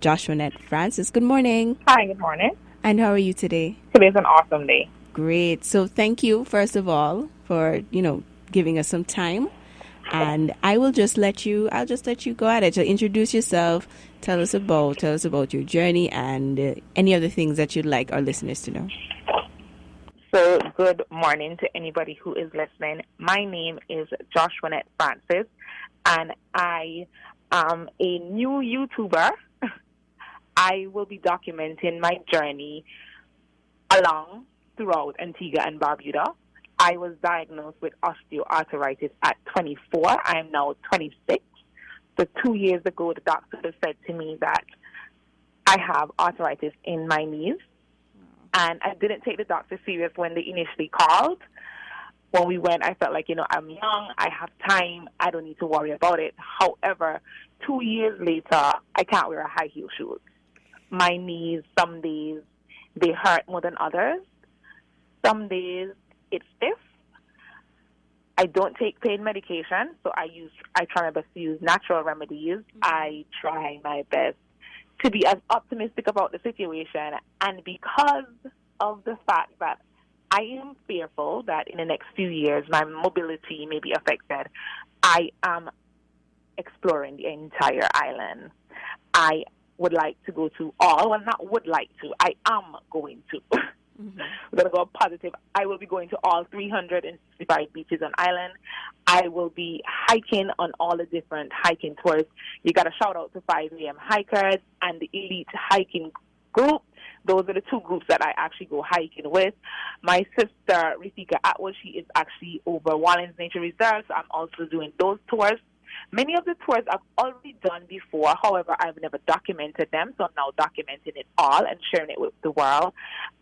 Joshuanette Francis. Good morning. Hi, good morning. And how are you today? Today's an awesome day. Great. So thank you, first of all, for, giving us some time. And I'll just let you go at it. So introduce yourself, tell us about your journey and any other things that you'd like our listeners to know. So, good morning to anybody who is listening. My name is Joshuanette Francis, and I am a new YouTuber. I will be documenting my journey along throughout Antigua and Barbuda. I was diagnosed with osteoarthritis at 24. I am now 26. So 2 years ago, the doctor said to me that I have arthritis in my knees. And I didn't take the doctor serious when they initially called. When we went, I felt like, I'm young, I have time, I don't need to worry about it. However, 2 years later, I can't wear high heel shoes. My knees, some days, they hurt more than others. Some days, it's stiff. I don't take pain medication, so I try my best to use natural remedies. I try my best to be as optimistic about the situation, and because of the fact that I am fearful that in the next few years my mobility may be affected, I am exploring the entire island. I would like to go to not would like to, I am going to. Mm-hmm. We're going to go positive. I will be going to all 365 beaches on island. I will be hiking on all the different hiking tours. You got to shout out to 5 a.m. hikers and the elite hiking group. Those are the two groups that I actually go hiking with. My sister, Rafika Atwood, she is actually over Wallens Nature Reserve, so I'm also doing those tours. Many of the tours I've already done before, however, I've never documented them, so I'm now documenting it all and sharing it with the world.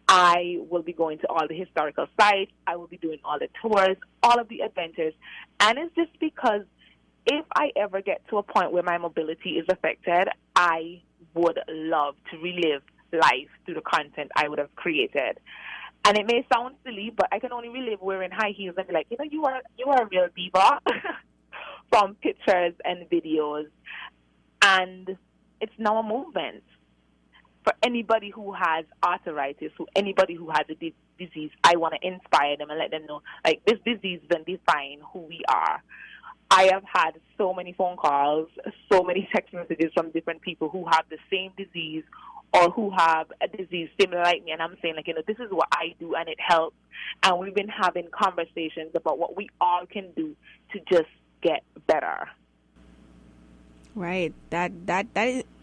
I will be going to all the historical sites. I will be doing all the tours, all of the adventures. And it's just because if I ever get to a point where my mobility is affected, I would love to relive life through the content I would have created. And it may sound silly, but I can only relive wearing high heels and be like, you are a real diva from pictures and videos. And it's now a movement. For anybody who has arthritis, anybody who has a disease, I want to inspire them and let them know, like, this disease doesn't define who we are. I have had so many phone calls, so many text messages from different people who have the same disease or who have a disease similar like me, and I'm saying, like, this is what I do and it helps. And we've been having conversations about what we all can do to just get better. Right. That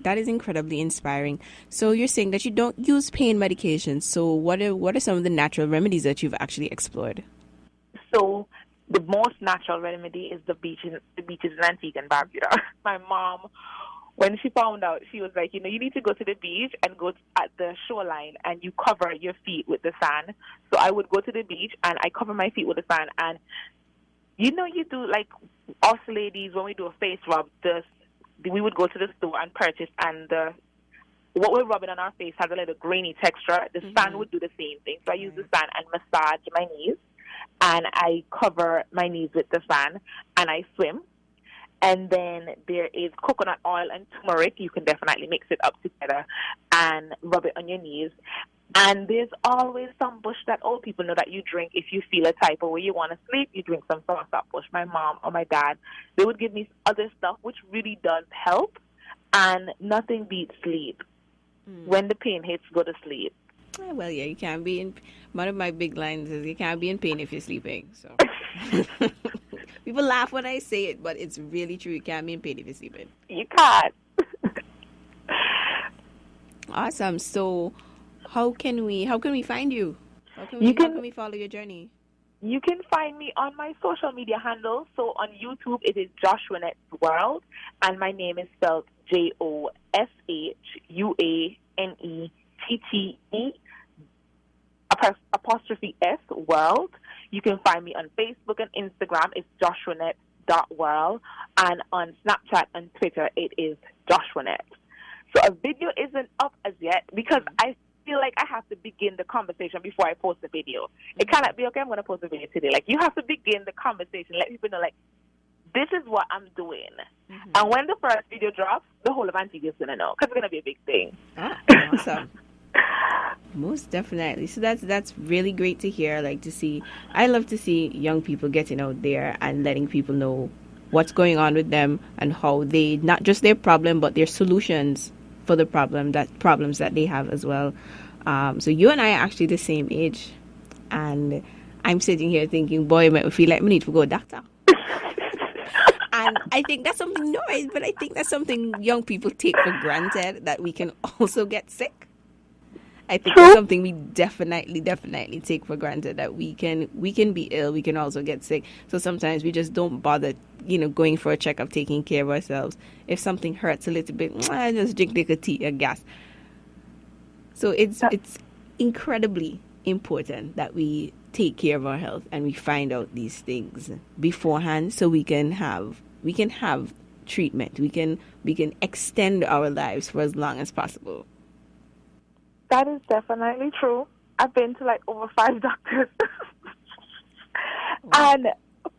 is incredibly inspiring. So you're saying that you don't use pain medications. So what are some of the natural remedies that you've actually explored? So the most natural remedy is the beaches in Antigua and Barbuda. My mom, when she found out, she was like, you need to go to the beach and go at the shoreline and you cover your feet with the sand. So I would go to the beach and I cover my feet with the sand. And you do, like, us ladies, when we do a face rub, we would go to the store and purchase, and what we're rubbing on our face has a little grainy texture. The sand would do the same thing. So I use the sand and massage my knees, and I cover my knees with the sand, and I swim. And then there is coconut oil and turmeric. You can definitely mix it up together and rub it on your knees. And there's always some bush that old people know that you drink if you feel a type of way you want to sleep. You drink some soursop bush. My mom or my dad, they would give me other stuff, which really does help. And nothing beats sleep. When the pain hits, go to sleep. Well, yeah, you can't be in. One of my big lines is you can't be in pain if you're sleeping. So people laugh when I say it, but it's really true. You can't be in pain if you're sleeping. You can't. Awesome. So how can we find you? How can we follow your journey? You can find me on my social media handles. So on YouTube, it is Joshuanette World, and my name is spelled JOSHUANETTE World. You can find me on Facebook and Instagram. It's Joshuanette.world, and on Snapchat and Twitter, it is Joshuanette. So a video isn't up as yet because I feel like I have to begin the conversation before I post the video. It cannot be, okay, I'm going to post a video today. Like, you have to begin the conversation, let people know, like, this is what I'm doing. And when the first video drops, the whole of Antigua is going to know because it's going to be a big thing. Oh, awesome. Most definitely. So that's really great to hear. Like to see, I love to see young people getting out there and letting people know what's going on with them and how they, not just their problem, but their solutions for the problems that they have as well. So you and I are actually the same age, and I'm sitting here thinking, boy, I feel like we need to go to doctor. And I think that's something but I think that's something young people take for granted, that we can also get sick. I think that's something we definitely take for granted, that we can be ill, we can also get sick. So sometimes we just don't bother, going for a checkup, taking care of ourselves. If something hurts a little bit, I just drink like a tea, a gas. So it's incredibly important that we take care of our health and we find out these things beforehand, so we can have treatment. We can extend our lives for as long as possible. That is definitely true. I've been to like over 5 doctors. And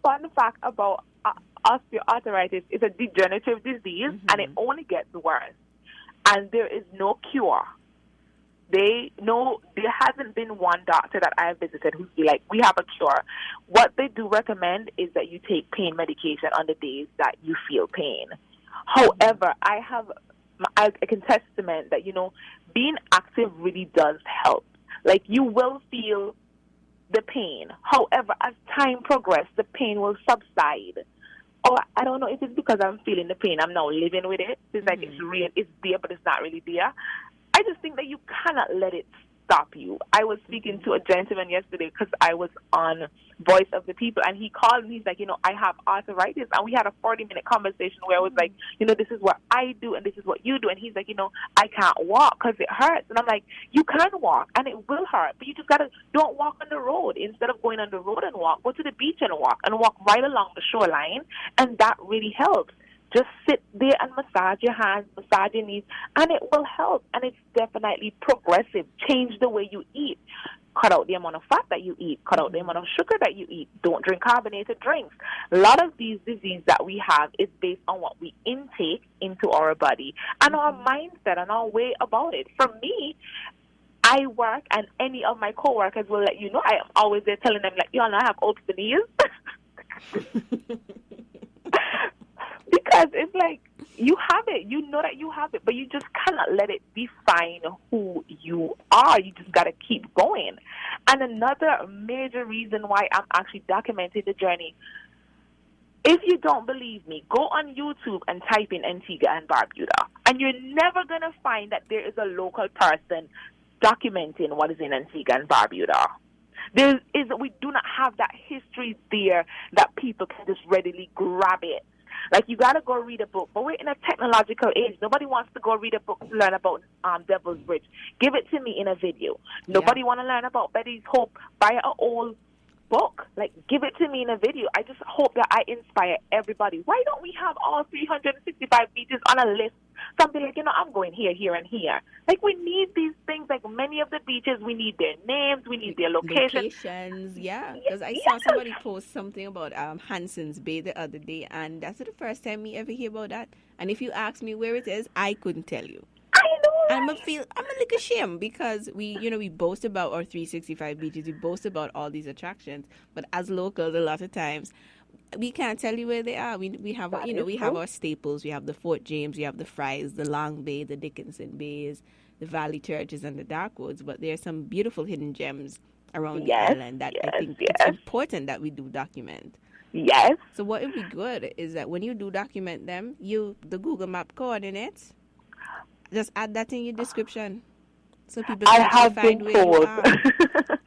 fun fact about osteoarthritis, is a degenerative disease, and it only gets worse. And there is no cure. There hasn't been one doctor that I have visited who's like, we have a cure. What they do recommend is that you take pain medication on the days that you feel pain. However, I can testament that, being active really does help. Like, you will feel the pain. However, as time progresses, the pain will subside. Or I don't know if it's because I'm feeling the pain, I'm now living with it. It's like it's real, it's there, but it's not really there. I just think that you cannot let it stop you. I was speaking to a gentleman yesterday because I was on Voice of the People, and he called me. He's like, I have arthritis. And we had a 40-minute conversation where I was like, this is what I do and this is what you do. And he's like, I can't walk because it hurts. And I'm like, you can walk and it will hurt, but you just don't walk on the road. Instead of going on the road and walk, go to the beach and walk right along the shoreline. And that really helps. Just sit there and massage your hands, massage your knees, and it will help. And it's definitely progressive. Change the way you eat. Cut out the amount of fat that you eat. Cut out the amount of sugar that you eat. Don't drink carbonated drinks. A lot of these diseases that we have is based on what we intake into our body and our mindset and our way about it. For me, I work, and any of my coworkers will let you know, I am always there telling them, like, I have oats for knees. Because it's like, you have it. You know that you have it, but you just cannot let it define who you are. You just got to keep going. And another major reason why I'm actually documenting the journey, if you don't believe me, go on YouTube and type in Antigua and Barbuda, and you're never going to find that there is a local person documenting what is in Antigua and Barbuda. We do not have that history there that people can just readily grab it. Like, you got to go read a book. But we're in a technological age. Nobody wants to go read a book to learn about Devil's Bridge. Give it to me in a video. Nobody want to learn about Betty's Hope. Buy an old book. Like, give it to me in a video. I just hope that I inspire everybody. Why don't we have all 365 beaches on a list? Something like, I'm going here, here, and here. Like, we need these things. Like, many of the beaches, we need their names, we need their locations. Yeah, because I saw somebody post something about Hanson's Bay the other day, and that's the first time me ever hear about that. And if you ask me where it is, I couldn't tell you. I know. I'm a little ashamed because we boast about our 365 beaches, we boast about all these attractions, but as locals, a lot of times, we can't tell you where they are. We have have our staples. We have the Fort James, we have the Fries, the Long Bay, the Dickinson Bays, the Valley Churches, and the Dark Woods. But there are some beautiful hidden gems around the island that I think it's important that we do document. Yes. So what would be good is that when you do document them, the Google Map coordinates, just add that in your description. So people can find where you are.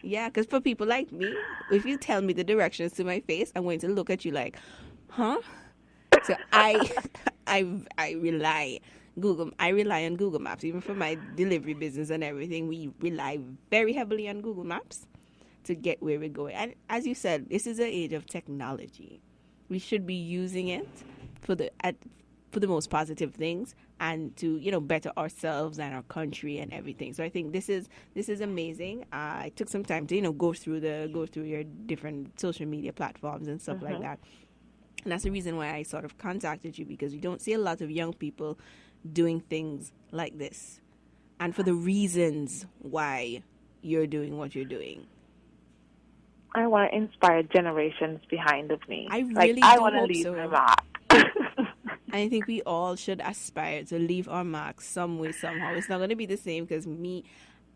Yeah, because for people like me, if you tell me the directions to my face, I'm going to look at you like, huh? So I rely on Google Maps. Even for my delivery business and everything, we rely very heavily on Google Maps to get where we're going. And as you said, this is an age of technology. We should be using it for the most positive things and to better ourselves and our country and everything. So I think this is amazing. I took some time to go through your different social media platforms and stuff like that. And that's the reason why I sort of contacted you, because we don't see a lot of young people doing things like this. And for the reasons why you're doing what you're doing. I want to inspire generations behind of me. I really I do want to hope leave so. my mark. I think we all should aspire to leave our mark some way, somehow. It's not going to be the same because I'm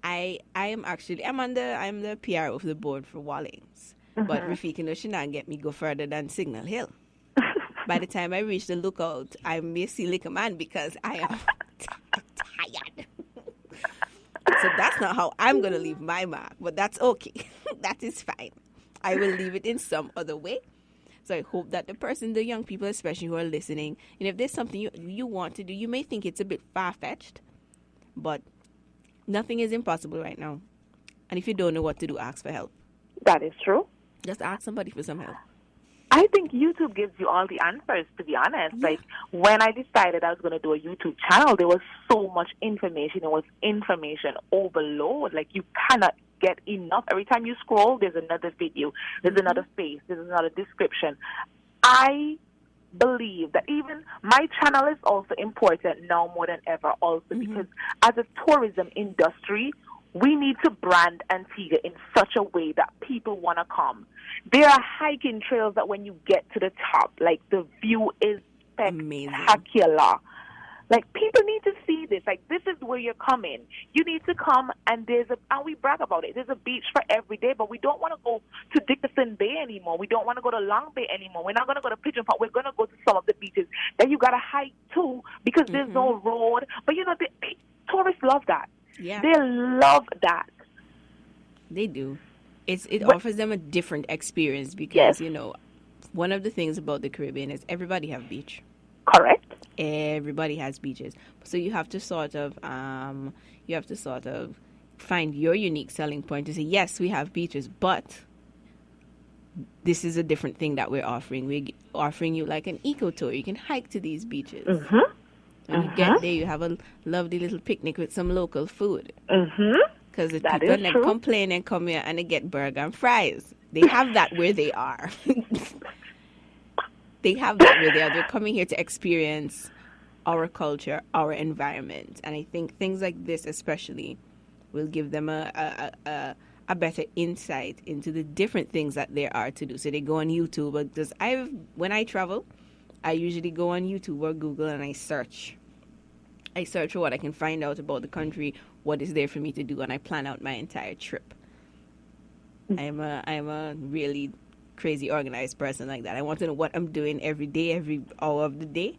the PRO of the board for Wallings. But Rafik and Oshinan get me go further than Signal Hill. By the time I reach the lookout, I may see like a man because I am tired. So that's not how I'm going to leave my mark, but that's okay. That is fine. I will leave it in some other way. So I hope that the young people especially who are listening, and if there's something you want to do, you may think it's a bit far-fetched, but nothing is impossible right now. And if you don't know what to do, ask for help. That is true. Just ask somebody for some help. I think YouTube gives you all the answers, to be honest. Yeah. Like, when I decided I was going to do a YouTube channel, there was so much information. It was information overload. Like, you cannot get enough. Every time you scroll, there's another video, there's another face, there's another description. I believe that even my channel is also important now more than ever also because as a tourism industry, we need to brand Antigua in such a way that people want to come. There are hiking trails that when you get to the top, like the view is spectacular. Like, people need to see this. Like, this is where you're coming. You need to come, and and we brag about it. There's a beach for every day, but we don't want to go to Dickerson Bay anymore. We don't want to go to Long Bay anymore. We're not going to go to Pigeon Park. We're going to go to some of the beaches that you got to hike to because there's no road. But, the tourists love that. Yeah. They love that. They do. It offers them a different experience because, one of the things about the Caribbean is everybody have beach. Correct. Everybody has beaches. So you have to sort of find your unique selling point to say, yes, we have beaches, but this is a different thing that we're offering. We're offering you like an eco tour. You can hike to these beaches. When you get there, you have a lovely little picnic with some local food. Because the people never complain and come here and they get burger and fries. They have that where they are. They have that where they are. They're coming here to experience our culture, our environment. And I think things like this especially will give them a better insight into the different things that there are to do. So they go on YouTube. Because when I travel, I usually go on YouTube or Google and I search. I search for what I can find out about the country, what is there for me to do, and I plan out my entire trip. I'm a really crazy organized person like that. I want to know what I'm doing every day, every hour of the day.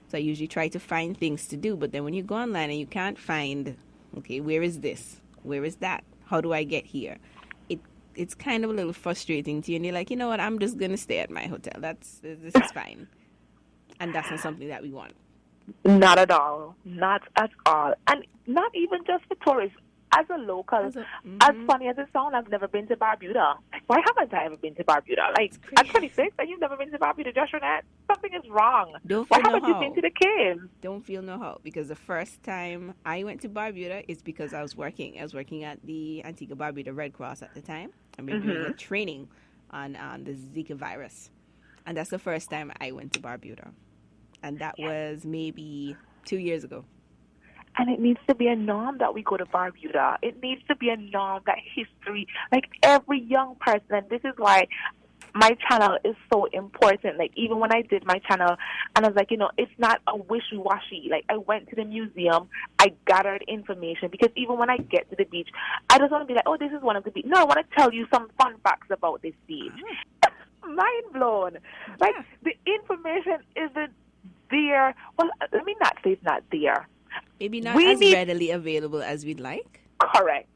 So I usually try to find things to do. But then when you go online and you can't find, okay, where is this? Where is that? How do I get here? It's kind of a little frustrating to you. And you're like, you know what? I'm just going to stay at my hotel. This is fine. And that's not something that we want. Not at all. Not at all. And not even just for tourists. As a local, as funny as it sounds, I've never been to Barbuda. Why haven't I ever been to Barbuda? Like, I'm 26 and you've never been to Barbuda, Joshuanette? Something is wrong. Why haven't you been to the caves? Don't feel no how. Because the first time I went to Barbuda is because I was working. I was working at the Antigua Barbuda Red Cross at the time. And we were doing a training on the Zika virus. And that's the first time I went to Barbuda. And that was maybe 2 years ago. And it needs to be a norm that we go to Barbuda. It needs to be a norm that history, like every young person, and this is why my channel is so important. Like, even when I did my channel, and I was like, it's not a wishy-washy. Like, I went to the museum, I gathered information, because even when I get to the beach, I just want to be like, oh, this is one of the beaches. No, I want to tell you some fun facts about this beach. Mind blown. Like, the information isn't there. Well, let me not say it's not there. Maybe not readily available as we'd like. Correct.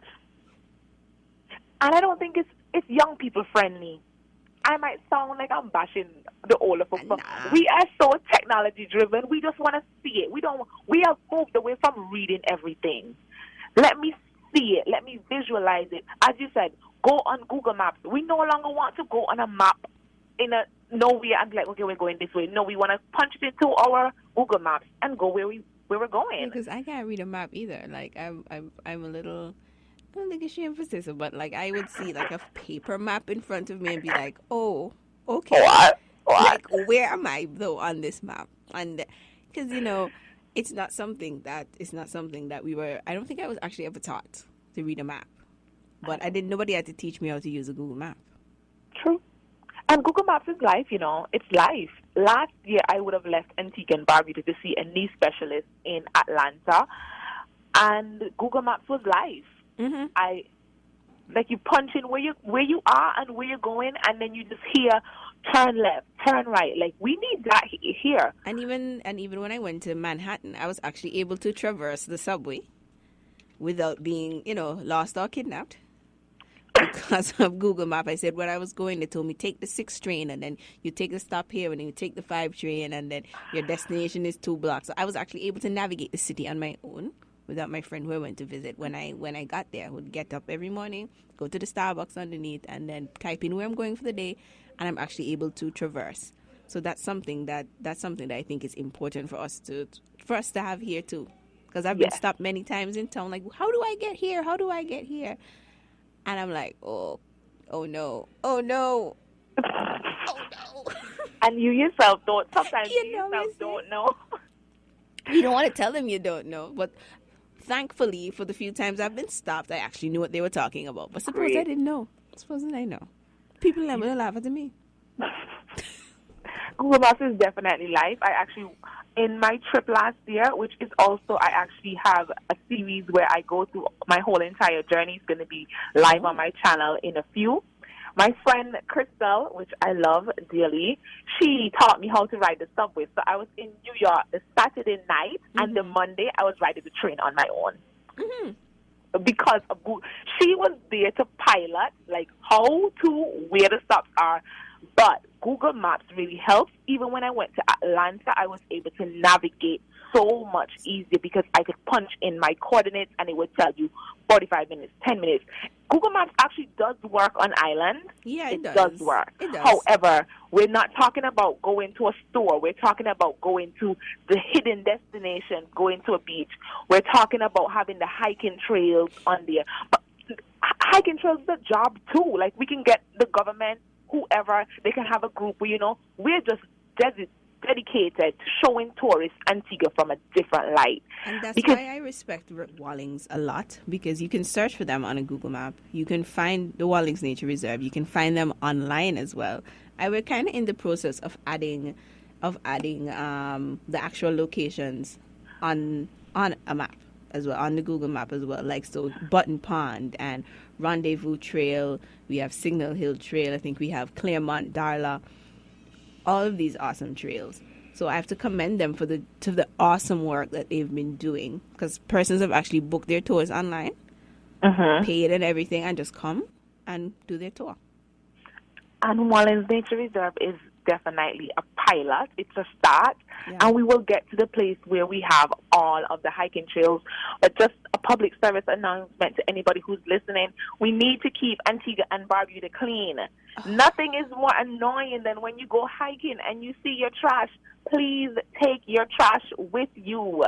And I don't think it's young people friendly. I might sound like I'm bashing the older folks, but we are so technology driven. We just want to see it. We have moved away from reading everything. Let me see it. Let me visualize it. As you said, go on Google Maps. We no longer want to go on a map in a nowhere and be like, okay, we're going this way. No, we want to punch it into our Google Maps and go where we're going. Because I can't read a map either. Like, I'm a little, I don't think it's emphasis, but like I would see like a paper map in front of me and be like, oh, okay. What? What? Like, where am I though on this map? And because it's not something that we were. I don't think I was actually ever taught to read a map, but I didn't. Nobody had to teach me how to use a Google map. True. And Google Maps is life, you know. It's life. Last year, I would have left Antigua and Barbuda to see a knee specialist in Atlanta, and Google Maps was life. Mm-hmm. Like you punch in where you are and where you're going, and then you just hear turn left, turn right. Like we need that here. And even when I went to Manhattan, I was actually able to traverse the subway without being, lost or kidnapped. Because of Google Map, I said where I was going. They told me take the 6 train, and then you take the stop here, and then you take the 5 train, and then your destination is 2 blocks. So I was actually able to navigate the city on my own without my friend who I went to visit. When I got there, I would get up every morning, go to the Starbucks underneath, and then type in where I'm going for the day, and I'm actually able to traverse. So that's something that I think is important for us to have here too. Because I've been stopped many times in town, like, how do I get here? How do I get here? And I'm like, oh no. Oh no. And you yourself don't. Sometimes you yourself don't know. You don't want to tell them you don't know. But thankfully, for the few times I've been stopped, I actually knew what they were talking about. But suppose I didn't know. Supposing I know. People never laugh at me. Google Maps is definitely life. I actually, in my trip last year, which is also, I actually have a series where I go through my whole entire journey. It's going to be live on my channel in a few. My friend Crystal, which I love dearly, she taught me how to ride the subway. So I was in New York the Saturday night, and the Monday I was riding the train on my own. Mm-hmm. Because of Google. She was there to pilot, like, where the stops are. But Google Maps really helps. Even when I went to Atlanta, I was able to navigate so much easier because I could punch in my coordinates and it would tell you 45 minutes, 10 minutes. Google Maps actually does work on island. Yeah, it does work. It does. However, we're not talking about going to a store. We're talking about going to the hidden destinations, going to a beach. We're talking about having the hiking trails on there. But hiking trails is a job too. Like, we can get the government, whoever, they can have a group where, we're just dedicated to showing tourists Antigua from a different light. And that's why I respect Wallings a lot, because you can search for them on a Google map. You can find the Wallings Nature Reserve. You can find them online as well. I was kind of in the process of adding the actual locations on a map as well, on the Google map as well. Like, so Button Pond and Rendezvous Trail. We have Signal Hill Trail. I think we have Claremont, Darla. All of these awesome trails. So I have to commend them for the awesome work that they've been doing, because persons have actually booked their tours online, paid and everything, and just come and do their tour. And Wallings Nature Reserve is definitely a pilot. It's a start, and we will get to the place where we have all of the hiking trails. But just a public service announcement to anybody who's listening: we need to keep Antigua and Barbuda clean. Nothing is more annoying than when you go hiking and you see your trash. Please take your trash with you.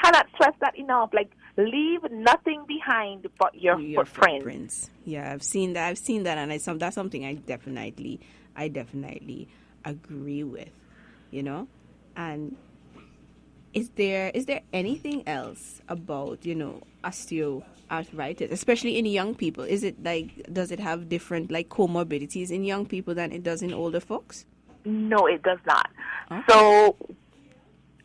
Cannot stress that enough. Like, leave nothing behind but your footprints. Yeah, I've seen that, and that's something I definitely agree with. And is there anything else about osteoarthritis, especially in young people? Is it does it have different comorbidities in young people than it does in older folks? No, it does not. Okay. So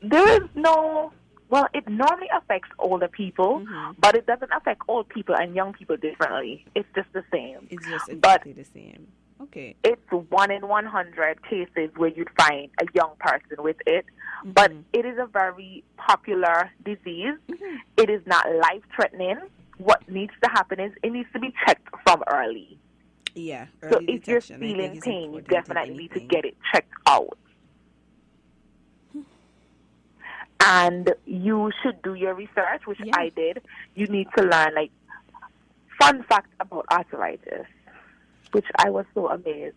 there is no. Well, it normally affects older people, but it doesn't affect old people and young people differently. It's just the same. It's just exactly the same. Okay. It's 1 in 100 cases where you'd find a young person with it, but it is a very popular disease. It is not life-threatening. What needs to happen is it needs to be checked from early. Yeah, so if you're feeling pain, you definitely need to get it checked out. And you should do your research, which I did. You need to learn, fun fact about arthritis, which I was so amazed.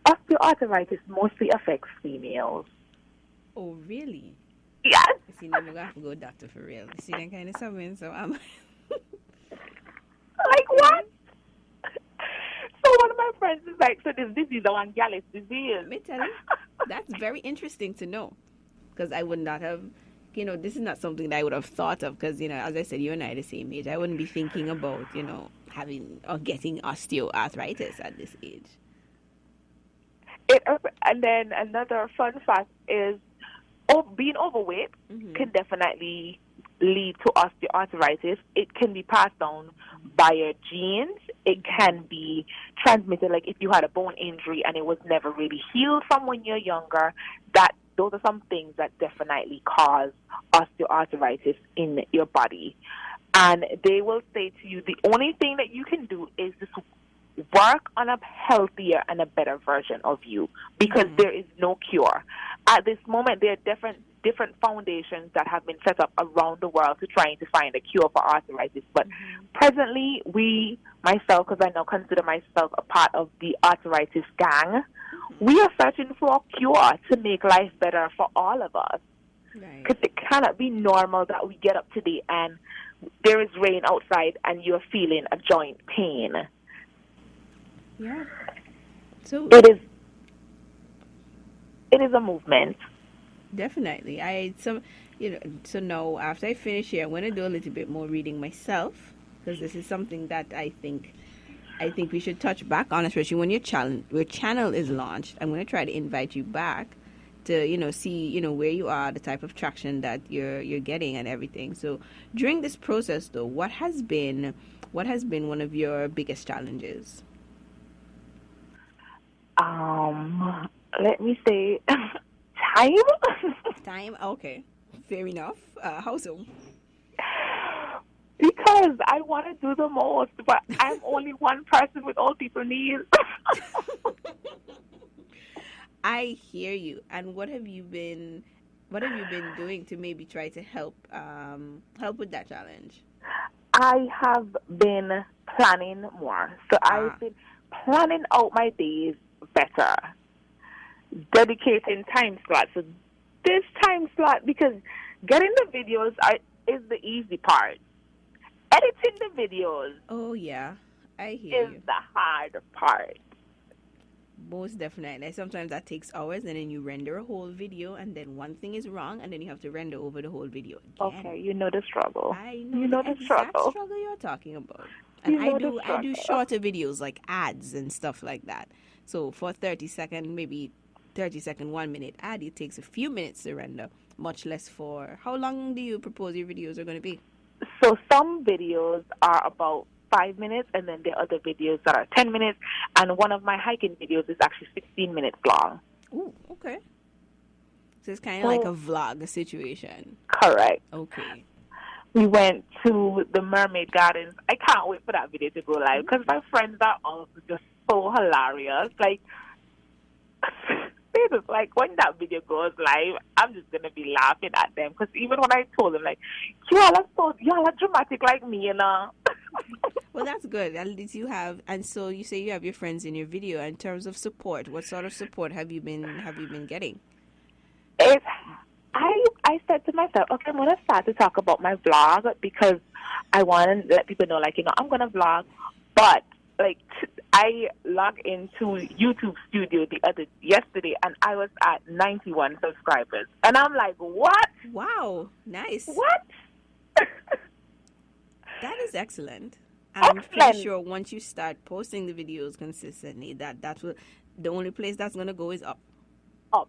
Osteoarthritis mostly affects females. Oh, really? Yes. You see, now I'm going to have to go doctor for real. You see that kind of something, so I'm... Like what? So one of my friends is like, so this disease is a Gallus disease. Me tell you. That's very interesting to know, because I would not have, this is not something that I would have thought of, because, as I said, you and I are the same age. I wouldn't be thinking about, having or getting osteoarthritis at this age. And then another fun fact is, being overweight can definitely lead to osteoarthritis. It can be passed down by your genes. It can be transmitted, like if you had a bone injury and it was never really healed from when you're younger. Those are some things that definitely cause osteoarthritis in your body. And they will say to you, the only thing that you can do is just work on a healthier and a better version of you, because there is no cure. At this moment, there are different foundations that have been set up around the world to trying to find a cure for arthritis. But presently, myself, because I now consider myself a part of the arthritis gang, we are searching for a cure to make life better for all of us. Because it cannot be normal that we get up today and there is rain outside and you're feeling a joint pain. Yeah. So it is a movement. Definitely. So now after I finish here, I'm going to do a little bit more reading myself, because this is something that I think we should touch back on, especially when your channel is launched. I'm going to try to invite you back to see where you are, the type of traction that you're getting and everything. So during this process though, what has been one of your biggest challenges? Let me say time. Time, okay, fair enough. How so? Because I want to do the most, but I'm only one person with all people needs. I hear you. And what have you been doing to maybe try to help with that challenge? I have been planning more. So I've been planning out my days better, dedicating time slots. So this time slot, because getting the videos is the easy part. Editing the videos, oh yeah, I hear you, is the hard part. Most definitely. Sometimes that takes hours, and then you render a whole video, and then one thing is wrong, and then you have to render over the whole video again. Okay, you know the struggle. I know the exact struggle you're talking about. And I do shorter videos like ads and stuff like that. So for 30-second, maybe 30-second, 1 minute ad, it takes a few minutes to render, much less for... How long do you propose your videos are going to be? So some videos are about 5 minutes, and then there are other videos that are 10 minutes, and one of my hiking videos is actually 16 minutes long. Ooh, okay. So it's kind of like a vlog situation. Correct. Okay. We went to the Mermaid Gardens. I can't wait for that video to go live, because my friends are also just so hilarious. Like, they're just like, when that video goes live, I'm just going to be laughing at them. Because even when I told them, like, y'all are dramatic like me, you know. Well, that's good. At least you have, and so you say you have your friends in your video. In terms of support, what sort of support have you been getting? I said to myself, okay, I'm gonna start to talk about my vlog, because I want to let people know, like, I'm gonna vlog, but like I logged into YouTube Studio yesterday, and I was at 91 subscribers, and I'm like, what? Wow, nice. What? That is excellent. I'm pretty sure once you start posting the videos consistently, that will, the only place that's gonna go is up. Up.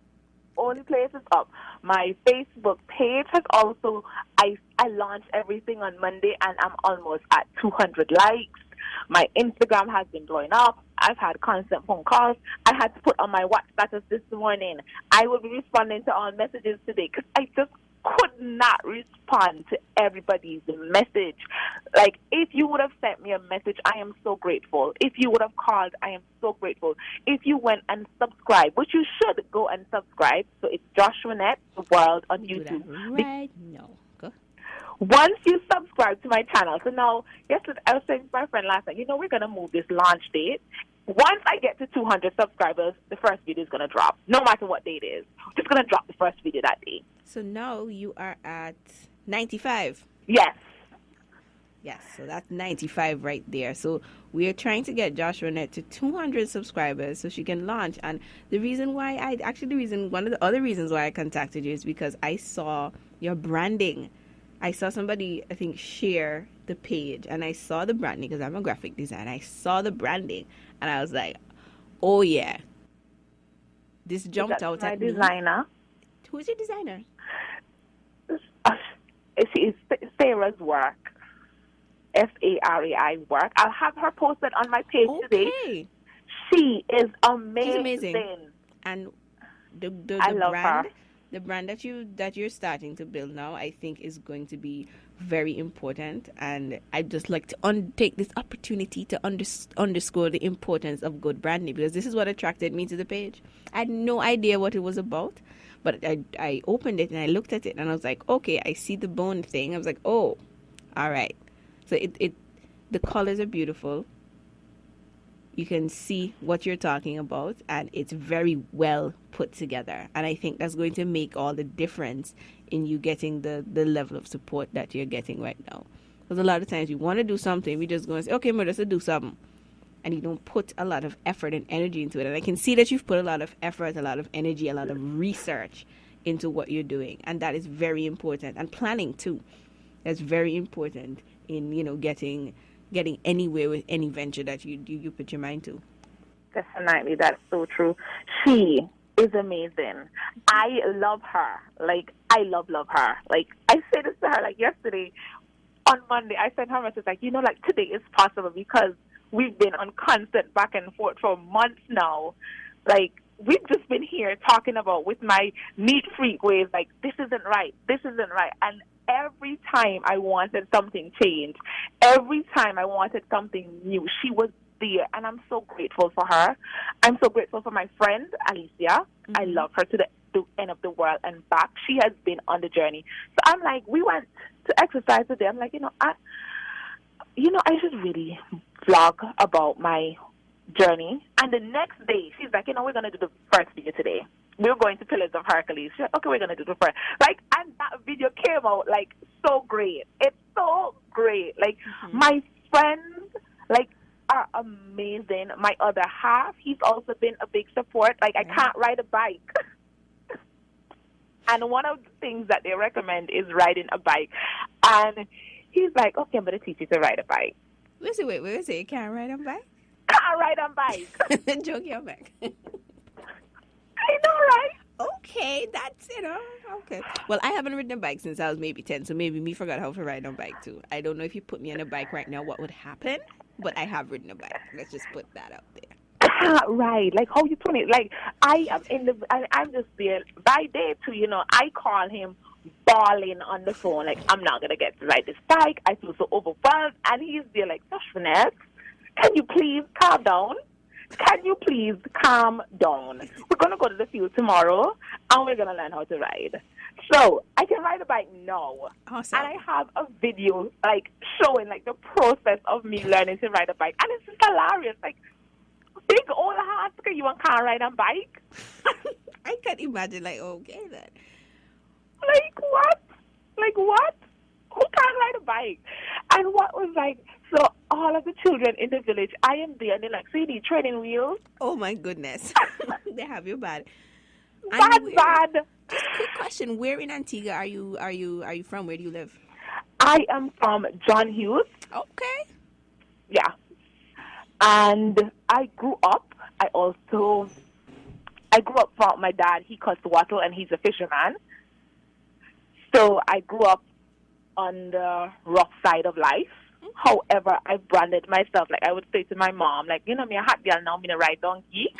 Only place is up. My Facebook page has also, I launched everything on Monday, and I'm almost at 200 likes. My Instagram has been blowing up. I've had constant phone calls. I had to put on my WhatsApp status this morning. I will be responding to all messages today, because I just could not respond to everybody's message. Like, if you would have sent me a message, I am so grateful. If you would have called, I am so grateful. If you went and subscribed, which you should go and subscribe, so it's Joshuanette World on YouTube. Right? No. Go. Once you subscribe to my channel, so now, yesterday I was saying to my friend last night, we're going to move this launch date. Once I get to 200 subscribers, the first video is going to drop, no matter what date it is. I'm just going to drop the first video that day. So now you are at 95. Yes. Yes, so that's 95 right there. So we are trying to get Joshuanette to 200 subscribers so she can launch. And the reason why one of the other reasons why I contacted you is because I saw your branding. I saw somebody, I think, share the page, and I saw the branding because I'm a graphic designer. I saw the branding, and I was like, oh yeah, this jumped out my at me. Designer. Who's your designer? It's Sarah's work. Sarai work. I'll have her posted on my page today. She is amazing. She's amazing. And the I love brand, her. The brand that you're starting to build now, I think is going to be very important. And I'd just like to take this opportunity to underscore the importance of good branding, because this is what attracted me to the page. I had no idea what it was about, but I opened it and I looked at it and I was like, okay, I see the bone thing. I was like, oh, all right. So the colors are beautiful. You can see what you're talking about, and it's very well put together. And I think that's going to make all the difference in you getting the level of support that you're getting right now. Because a lot of times we want to do something, we just go and say, okay, let's do something. And you don't put a lot of effort and energy into it. And I can see that you've put a lot of effort, a lot of energy, a lot of research into what you're doing. And that is very important. And planning too. That's very important in, getting anywhere with any venture that you put your mind to. Definitely, that's so true. She is amazing. I love her. Like, I love her. Like, I said this to her, like, yesterday on Monday. I sent her a message, like, today is possible because we've been on constant back and forth for months now. Like, we've just been here talking about with my neat freak ways, like, this isn't right. And every time I wanted something changed, every time I wanted something new, she was there, and I'm so grateful for her. I'm so grateful for my friend, Alicia. Mm-hmm. I love her to the end of the world and back. She has been on the journey. So I'm like, we went to exercise today. I'm like, I should really vlog about my journey. And the next day, she's like, we're going to do the first video today. We're going to Pillars of Hercules. She's like, okay, we're going to do the first. Like, and that video came out, like, so great. It's so great. Like, mm-hmm. My friends, like, are amazing. My other half, he's also been a big support. Like, I can't ride a bike. And one of the things that they recommend is riding a bike. And he's like, okay, I'm going to teach you to ride a bike. Wait, you can't ride on bike? Can't ride on bike. Joke your back. I know, right? Okay, that's, okay. Well, I haven't ridden a bike since I was maybe 10, so maybe me forgot how to ride on bike too. I don't know if you put me on a bike right now, what would happen, but I have ridden a bike. Let's just put that out there. Right, like how you put it, like I'm just there by day too, I call him bawling on the phone, like, I'm not going to get to ride this bike, I feel so overwhelmed, and he's there like, Joshuanette, can you please calm down? Can you please calm down? We're going to go to the field tomorrow, and we're going to learn how to ride. So I can ride a bike now. Awesome. And I have a video, like, showing, like, the process of me learning to ride a bike. And it's just hilarious. Like, big old heart, you can't ride a bike? I can't imagine, like, okay, then. Like, what? Like, what? Who can't ride a bike? And what was, like, so all of the children in the village, I am there, and they're like, so you need training wheels? Oh, my goodness. They have you bad. Bad. Just a quick question. Where in Antigua are you from? Where do you live? I am from John Hughes. Okay. Yeah. And I grew up from my dad. He cuts wattle, and he's a fisherman. So I grew up on the rough side of life. However, I branded myself, like I would say to my mom, like, me a hot girl now, me a ride donkey.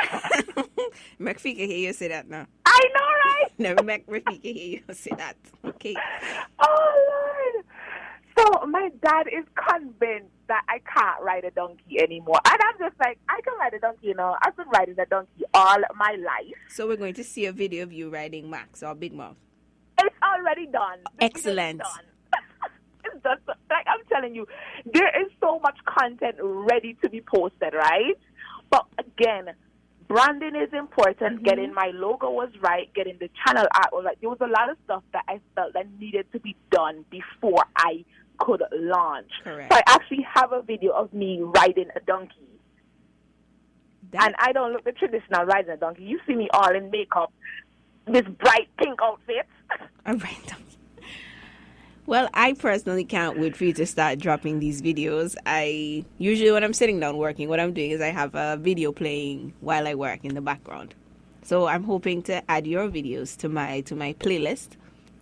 Rafika hear you say that now. I know, right? Never make Rafika hear you say that. Okay. Oh, Lord. So my dad is convinced that I can't ride a donkey anymore. And I'm just like, I can ride a donkey, I've been riding a donkey all my life. So we're going to see a video of you riding Max or Big Mouth. It's already done. Excellent. It's just, like I'm telling you, there is so much content ready to be posted, right? But again, branding is important. Mm-hmm. Getting my logo was right. Getting the channel art was right. There was a lot of stuff that I felt that needed to be done before I could launch. Correct. So I actually have a video of me riding a donkey. And I don't look the traditional riding a donkey. You see me all in makeup, this bright pink outfit. All right. Well, I personally can't wait for you to start dropping these videos. I usually, when I'm sitting down working, what I'm doing is I have a video playing while I work in the background. So I'm hoping to add your videos to my playlist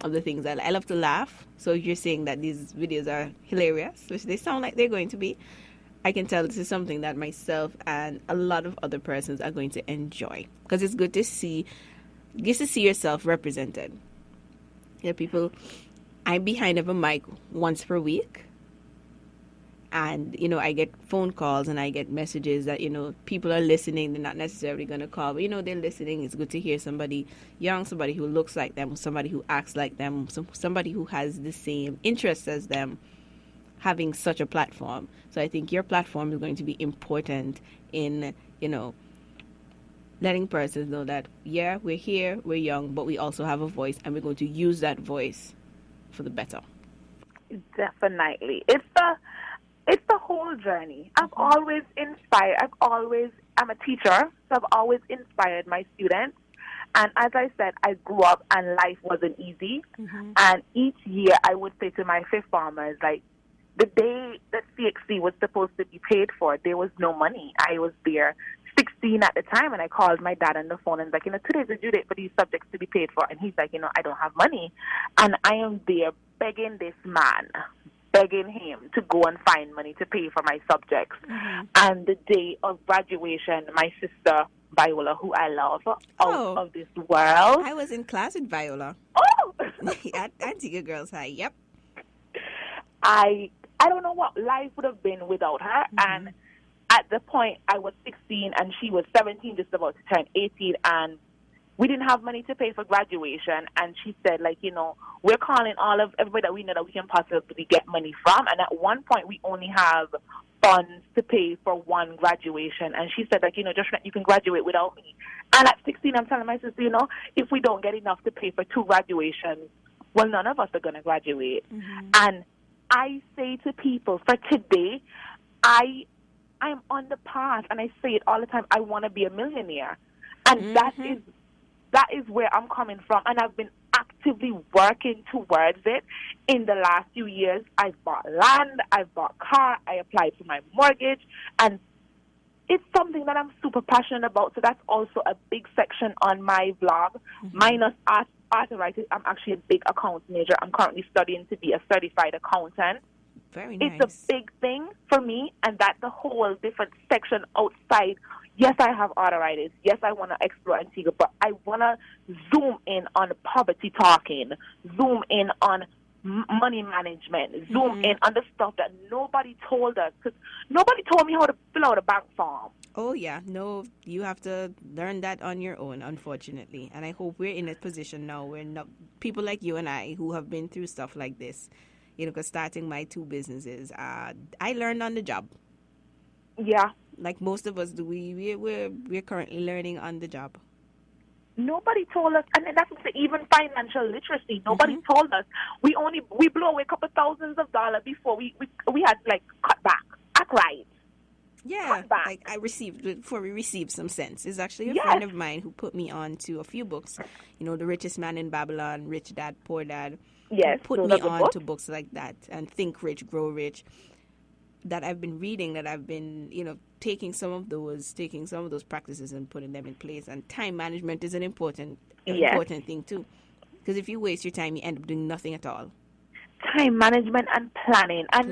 of the things that I love to laugh. So if you're saying that these videos are hilarious, which they sound like they're going to be, I can tell this is something that myself and a lot of other persons are going to enjoy, because it's good to see yourself represented. Yeah, people. I'm behind of a mic once per week, and I get phone calls and I get messages that people are listening. They're not necessarily going to call, but they're listening. It's good to hear somebody young, somebody who looks like them, somebody who acts like them, somebody who has the same interests as them, having such a platform. So I think your platform is going to be important in letting persons know that we're here, we're young, but we also have a voice, and we're going to use that voice for the better. Definitely. It's the whole journey. I've always inspired. I'm a teacher, so I've always inspired my students. And as I said, I grew up and life wasn't easy. Mm-hmm. And each year I would say to my fifth formers, like, the day that CXC was supposed to be paid for, there was no money. I was there 16 at the time, and I called my dad on the phone and was like, today's the due date for these subjects to be paid for. And he's like, I don't have money. And I am there begging this man, begging him to go and find money to pay for my subjects. Mm-hmm. And the day of graduation, my sister, Viola, who I love, out of this world. I was in class with Viola. Oh! At Antigua Girls High, yep. I don't know what life would have been without her. Mm-hmm. And at the point, I was 16 and she was 17, just about to turn 18, and we didn't have money to pay for graduation. And she said, we're calling all of everybody that we know that we can possibly get money from. And at one point, we only have funds to pay for one graduation. And she said, Joshuanette, you can graduate without me. And at 16, I'm telling my sister, if we don't get enough to pay for 2 graduations, well, none of us are going to graduate. Mm-hmm. And I say to people, for today, I'm on the path, and I say it all the time, I want to be a millionaire. And mm-hmm. that is where I'm coming from, and I've been actively working towards it in the last few years. I've bought land, I've bought car, I applied for my mortgage, and it's something that I'm super passionate about. So that's also a big section on my vlog. Mm-hmm. Minus arthritis, I'm actually a big accounts major. I'm currently studying to be a certified accountant. Very nice. It's a big thing for me, and that's a whole different section outside. Yes, I have arthritis. Yes, I want to explore Antigua, but I want to zoom in on poverty talking, zoom in on money management, zoom mm-hmm. in on the stuff that nobody told us, because nobody told me how to fill out a bank form. Oh, yeah. No, you have to learn that on your own, unfortunately. And I hope we're in a position now where people like you and I who have been through stuff like this, because starting my 2 businesses, I learned on the job. Yeah. Like most of us do. We're currently learning on the job. Nobody told us, and that's even financial literacy. Nobody mm-hmm. told us. We blew away a couple thousands of dollars before we had cut back. Act right. Yeah, like before we received some sense. It's actually a friend of mine who put me on to a few books. The Richest Man in Babylon, Rich Dad, Poor Dad. Yes, put me on to books like that, and Think Rich, Grow Rich. That I've been reading, that I've been, taking some of those practices and putting them in place. And time management is an important thing too, because if you waste your time, you end up doing nothing at all. Time management and planning. And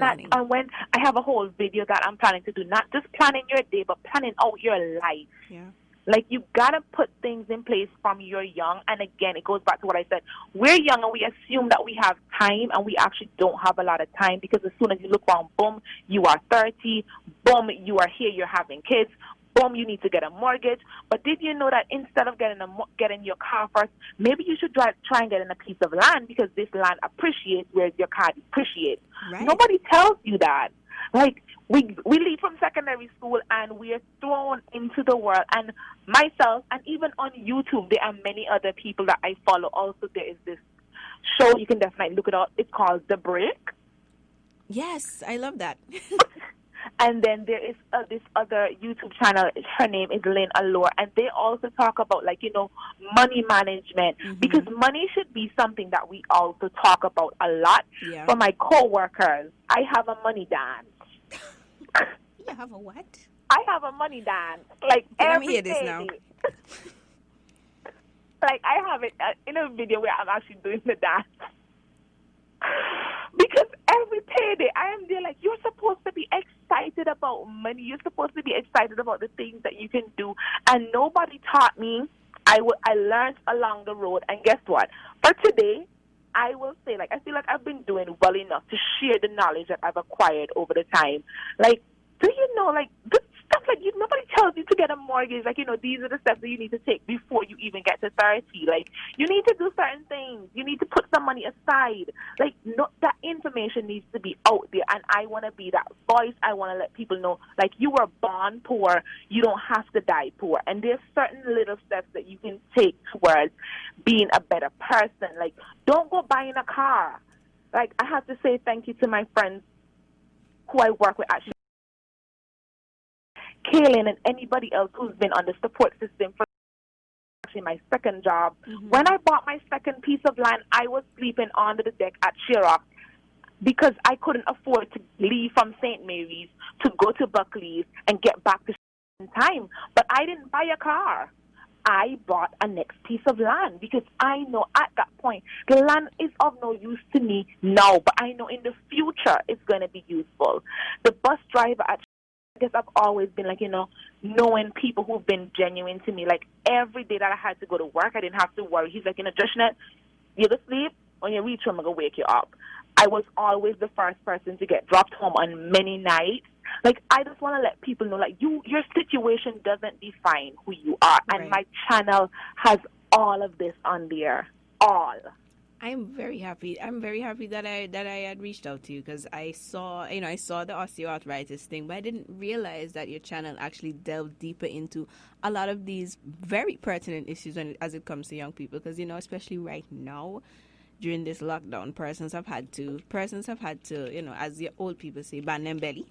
when I have a whole video that I'm planning to do, not just planning your day, but planning out your life. Yeah. Like, you got to put things in place from you're young. And again, it goes back to what I said. We're young and we assume that we have time, and we actually don't have a lot of time, because as soon as you look around, boom, you are 30, boom, you are here, you're having kids, boom, you need to get a mortgage. But did you know that instead of getting your car first, maybe you should try and get in a piece of land, because this land appreciates whereas your car depreciates. Right. Nobody tells you that. Like, we leave from secondary school and we are thrown into the world. And myself, and even on YouTube, there are many other people that I follow. Also, there is this show, you can definitely look it up. It's called The Break. Yes, I love that. And then there is this other YouTube channel. Her name is Lynn Allure, and they also talk about, like, money management, because money should be something that we also talk about a lot. Yeah. For my coworkers, I have a money dance. You have a what? I have a money dance, like, Let me every hear this now. day. Like, I have it in a video where I'm actually doing the dance. Because every payday, I am there like, you're supposed to be excited about money. You're supposed to be excited about the things that you can do. And nobody taught me. I learned along the road. And guess what? For today, I will say, like, I feel like I've been doing well enough to share the knowledge that I've acquired over the time. Like, do you know, like, the stuff, like, nobody tells you to get a mortgage. Like, these are the steps that you need to take before you even get to 30. Like, you need to do certain things. You need to put some money aside. Like, that information needs to be out there. And I want to be that voice. I want to let people know, like, you were born poor. You don't have to die poor. And there's certain little steps that you can take towards being a better person. Like, don't go buying a car. Like, I have to say thank you to my friends who I work with actually, Kaylin, and anybody else who's been on the support system for actually my second job. When I bought my second piece of land, I was sleeping under the deck at Shirok because I couldn't afford to leave from St. Mary's to go to Buckley's and get back to in time. But I didn't buy a car. I bought a next piece of land because I know at that point the land is of no use to me now, but I know in the future it's going to be useful. The bus driver at I guess I've always been like, knowing people who've been genuine to me. Like, every day that I had to go to work, I didn't have to worry. He's like, Joshuanette, you go to sleep, when you reach home, I'm going to wake you up. I was always the first person to get dropped home on many nights. Like, I just want to let people know, like, your situation doesn't define who you are. Right. And my channel has all of this on there. All. I'm very happy. I'm very happy that I had reached out to you because I saw the osteoarthritis thing, but I didn't realize that your channel actually delved deeper into a lot of these very pertinent issues as it comes to young people. Because especially right now, during this lockdown, persons have had to, as the old people say, ban them belly.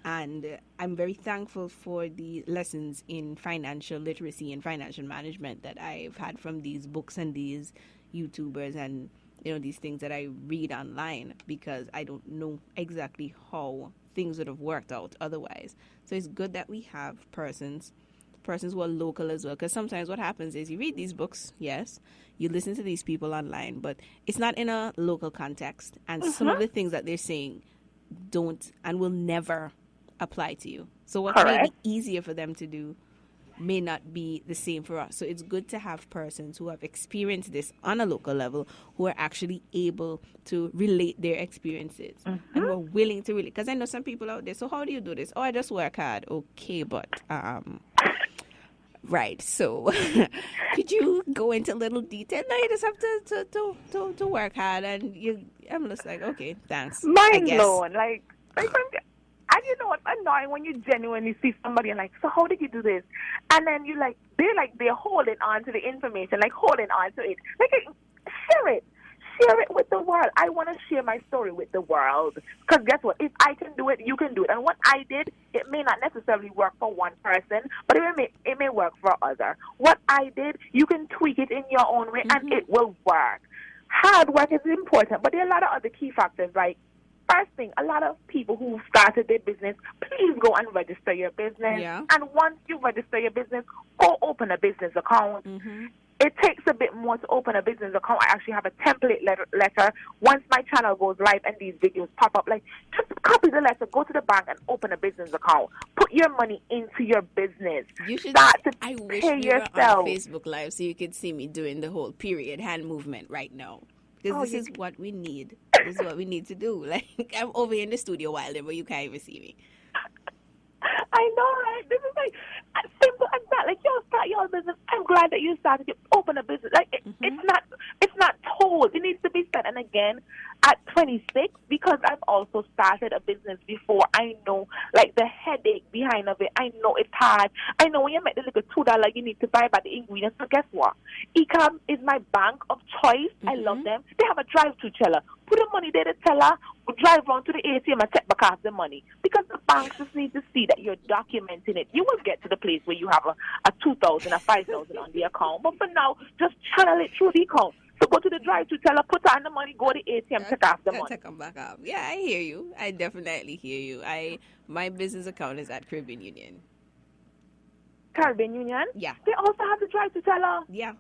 And I'm very thankful for the lessons in financial literacy and financial management that I've had from these books and these YouTubers and these things that I read online, because I don't know exactly how things would have worked out otherwise. So it's good that we have persons who are local as well, because sometimes what happens is you read these books, yes, you listen to these people online, but it's not in a local context, and some of the things that they're saying don't and will never apply to you. So what may be easier for them to do may not be the same for us. So it's good to have persons who have experienced this on a local level, who are actually able to relate their experiences and who are willing to relate. Because I know some people out there, so how do you do this? Oh, I just work hard. Okay, but right. So could you go into a little detail? No, you just have to work hard, and I'm just like, okay, thanks. Mind blown. Like and you know what's annoying when you genuinely see somebody and like, so how did you do this? And then they're holding on to the information, like holding on to it. Like, share it with the world. I want to share my story with the world, because guess what? If I can do it, you can do it. And what I did, it may not necessarily work for one person, but it may work for other. What I did, you can tweak it in your own way, and it will work. Hard work is important, but there are a lot of other key factors, like, first thing, a lot of people who started their business, please go and register your business. Yeah. And once you register your business, go open a business account. It takes a bit more to open a business account. I actually have a template letter. Once my channel goes live and these videos pop up, like, just copy the letter, go to the bank and open a business account. Put your money into your business. You should start to I wish pay we were yourself. on Facebook Live so you could see me doing the whole period hand movement right now. Because this is what we need. This is what we need to do. Like, I'm over here in the studio wilding, but you can't even see me. I know, right? This is like as simple as that. Like, y'all start your business. I'm glad that you started to open a business. Like, it's not told. It needs to be said. And again, at 26, because I've also started a business before, I know, like, the headache behind of it. I know it's hard. I know when you make the little $2 you need to buy by the ingredients. So guess what? Ecom is my bank of choice. I love them. They have a drive-through teller. Put the money there, the teller will drive around to the ATM and take back off the money. Because the banks just need to see that you're documenting it. You will get to the place where you have a 2,000, a 5,000 on the account. But for now, just channel it through the account. So go to the drive-thru teller, put on the money, go to the ATM, take off the money. Take them back off. Yeah, I hear you. I definitely hear you. My business account is at Caribbean Union. Caribbean Union? Yeah. They also have the drive-thru teller. Yeah.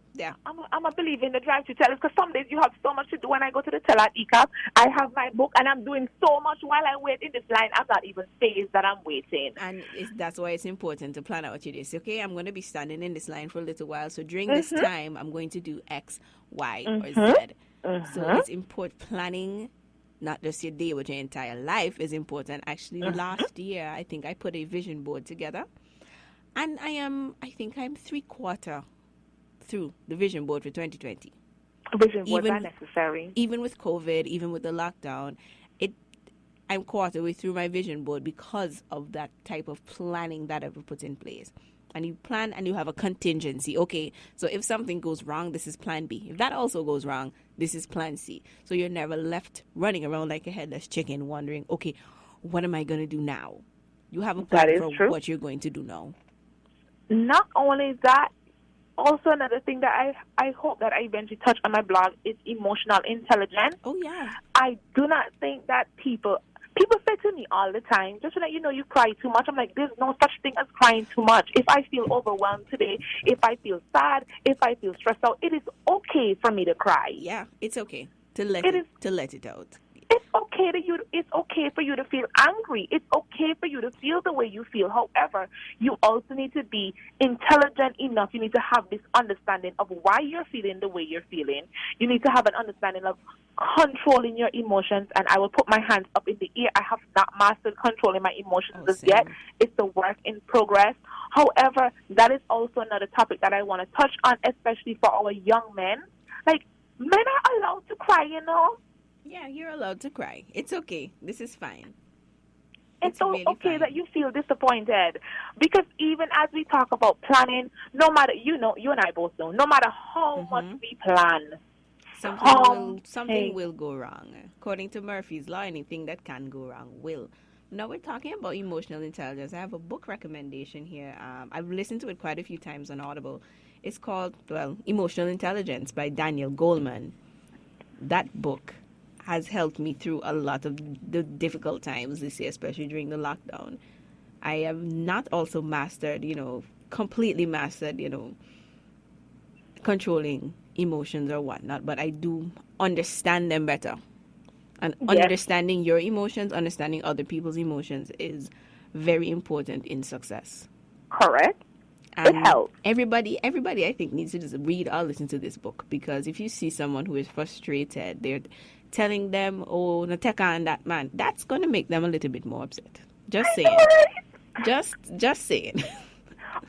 I'm a believer in the drive-thru tellers, because some days you have so much to do. When I go to the teller at ECAP, I have my book, and I'm doing so much while I wait in this line. I'm not even phased that I'm waiting. And that's why it's important to plan out your days. Okay, I'm going to be standing in this line for a little while. So during this time, I'm going to do X, Y, or Z. So it's important. Planning not just your day, but your entire life is important. Actually, last year, I think I put a vision board together. And I think I'm 3/4 through the vision board for 2020. Vision boards are necessary. Even with COVID, even with the lockdown, I'm quarter way through my vision board because of that type of planning that I've put in place. And you plan and you have a contingency. Okay, so if something goes wrong, this is plan B. If that also goes wrong, this is plan C. So you're never left running around like a headless chicken wondering, okay, what am I going to do now? You have a plan for what you're going to do now. Not only that, also another thing that I hope that I eventually touch on my blog is emotional intelligence. Oh, yeah. I do not think that people say to me all the time, just to let you know, you cry too much. I'm like, there's no such thing as crying too much. If I feel overwhelmed today, if I feel sad, if I feel stressed out, it is okay for me to cry. Yeah, it's okay to let it out. It's okay for you to feel angry. It's okay for you to feel the way you feel. However, you also need to be intelligent enough. You need to have this understanding of why you're feeling the way you're feeling. You need to have an understanding of controlling your emotions. And I will put my hands up in the air. I have not mastered controlling my emotions as yet. It's a work in progress. However, that is also another topic that I want to touch on, especially for our young men. Like, men are allowed to cry, you know. Yeah, you're allowed to cry. It's okay. This is fine. It's really okay that you feel disappointed. Because even as we talk about planning, no matter, you and I both know, no matter how much we plan, something will go wrong. According to Murphy's Law, anything that can go wrong will. Now we're talking about emotional intelligence. I have a book recommendation here. I've listened to it quite a few times on Audible. It's called, Emotional Intelligence by Daniel Goleman. That book has helped me through a lot of the difficult times this year, especially during the lockdown. I have not also completely mastered, controlling emotions or whatnot, but I do understand them better. And understanding your emotions, understanding other people's emotions is very important in success. Correct. And it helps. Everybody, I think, needs to just read or listen to this book, because if you see someone who is frustrated, they're telling them, oh, no, take on that man, that's going to make them a little bit more upset. Just saying. Just saying.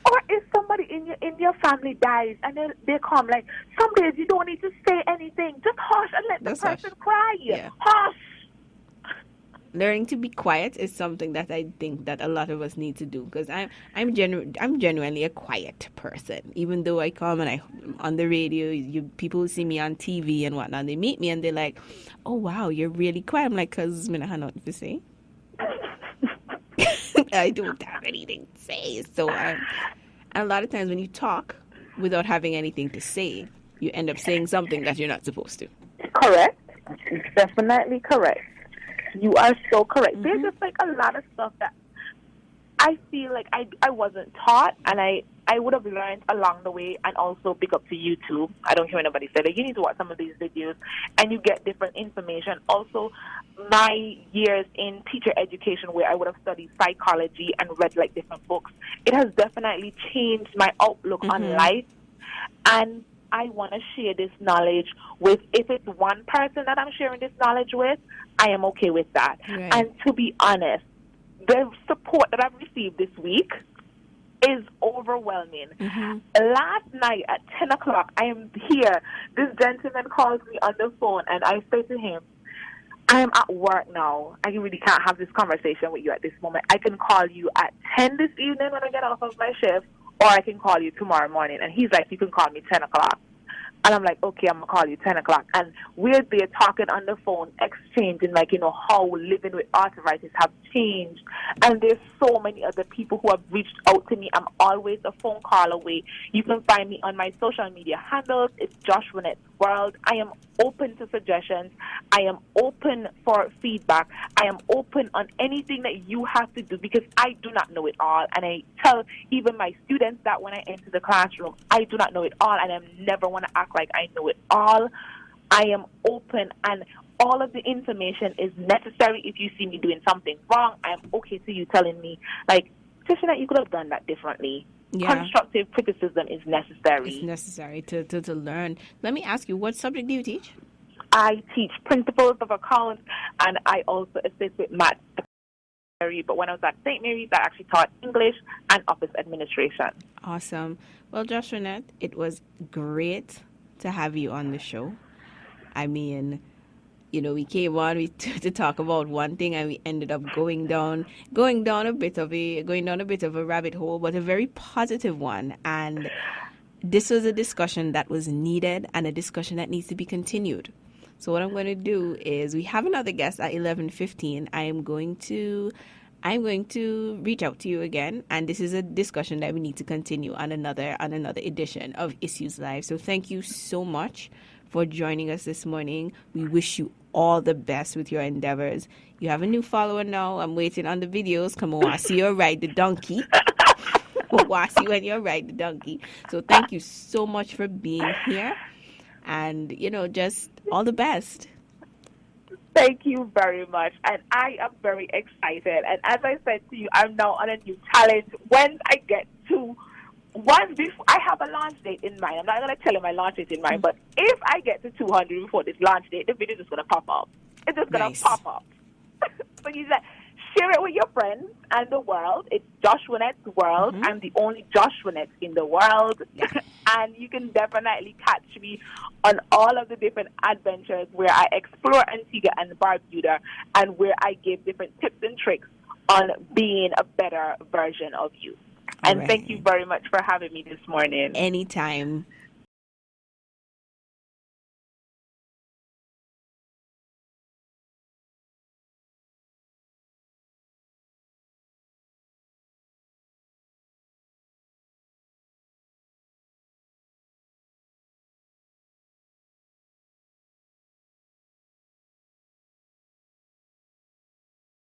Or if somebody in your family dies and they come, like, some days you don't need to say anything. Just hush and let the person cry. Yeah. Hush. Learning to be quiet is something that I think that a lot of us need to do, because I'm genuinely a quiet person. Even though I come and on the radio, people see me on TV and whatnot. They meet me and they're like, "Oh wow, you're really quiet." I'm like, "Cause I have nothing to say." I don't have anything to say. So, and a lot of times when you talk without having anything to say, you end up saying something that you're not supposed to. Correct. Definitely correct. You are so correct. There's just like a lot of stuff that I feel like I wasn't taught, and I would have learned along the way. And also big up to YouTube. I don't hear anybody say that. You need to watch some of these videos and you get different information. Also, my years in teacher education, where I would have studied psychology and read like different books, it has definitely changed my outlook on life. And I want to share this knowledge with, if it's one person that I'm sharing this knowledge with, I am okay with that. Right. And to be honest, the support that I've received this week is overwhelming. Last night at 10 o'clock, I am here. This gentleman calls me on the phone, and I say to him, I am at work now. I really can't have this conversation with you at this moment. I can call you at 10 this evening when I get off of my shift, or I can call you tomorrow morning. And he's like, you can call me 10 o'clock. And I'm like, okay, I'm going to call you 10 o'clock. And we're there talking on the phone, exchanging, like, how living with arthritis have changed. And there's so many other people who have reached out to me. I'm always a phone call away. You can find me on my social media handles. It's Joshuanette World. I am open to suggestions. I am open for feedback. I am open on anything that you have to do, because I do not know it all. And I tell even my students that when I enter the classroom, I do not know it all, and I never want to act like I know it all. I am open, and all of the information is necessary. If you see me doing something wrong, I am okay to you telling me, like, Joshuanette, you could have done that differently. Yeah. Constructive criticism is necessary. It's necessary to learn. Let me ask you, what subject do you teach? I teach principles of accounts, and I also assist with math. But when I was at St. Mary's, I actually taught English and office administration. Awesome. Well, Joshuanette, it was great to have you on the show. I mean, we came on to talk about one thing, and we ended up going down a bit of a rabbit hole, but a very positive one. And this was a discussion that was needed, and a discussion that needs to be continued. So what I'm going to do is, we have another guest at 11:15. I'm going to reach out to you again, and this is a discussion that we need to continue on another edition of Issues Live. So thank you so much for joining us this morning. We wish you all the best with your endeavors. You have a new follower now. I'm waiting on the videos. Come on, I see you ride the donkey. I see when you ride the donkey. So thank you so much for being here. And, just all the best. Thank you very much. And I am very excited. And as I said to you, I'm now on a new challenge. When I get to I have a launch date in mind. I'm not going to tell you my launch date in mind, but if I get to 200 before this launch date, the video is just going to pop up. It's just going to pop up. So you said, share it with your friends and the world. It's Joshuanette World. Mm-hmm. I'm the only Joshuanette in the world. Yeah. And you can definitely catch me on all of the different adventures where I explore Antigua and Barbuda, and where I give different tips and tricks on being a better version of you. And thank you very much for having me this morning. Anytime.